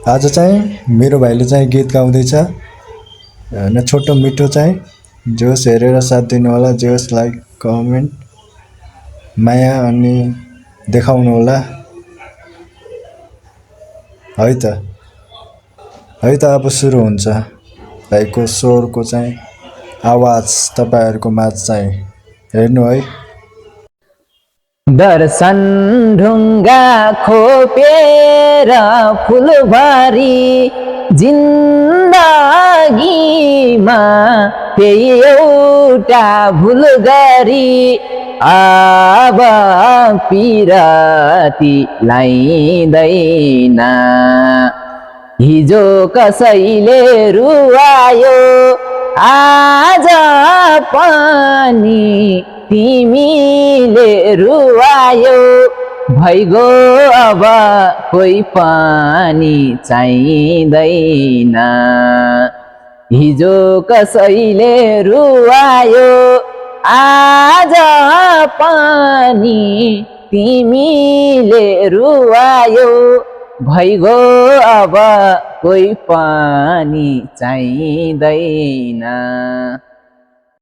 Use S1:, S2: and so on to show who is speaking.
S1: आज चाहिँ मेरो भाइले चाहिँ गीत गाउँदैछ होइन, छोटो मिठो चाहिँ जे होस् हेरेर साथ दिनु होला, जे होस् लाइक कमेन्ट माया अनि देखाउनु होला है त। है त अब सुरु हुन्छ भाइको स्वरको चाहिँ आवाज तपाईँहरूको माझ चाहिँ हेर्नु है।
S2: दर्शन ढुङ्गा खोपेर फुलबारी जिन्दगीमा त्यही एउटा भुल गरी अब पिरती लाइदैन। हिजो कसैले रुवायो आज पनि तिमीले रुवायो। भइगो अब कोही पनि चाहिँदैन। हिजो कसैले रुवायो आज पनि तिमीले रुवायो। भइगो अब कोही पनि चाहिँदैन।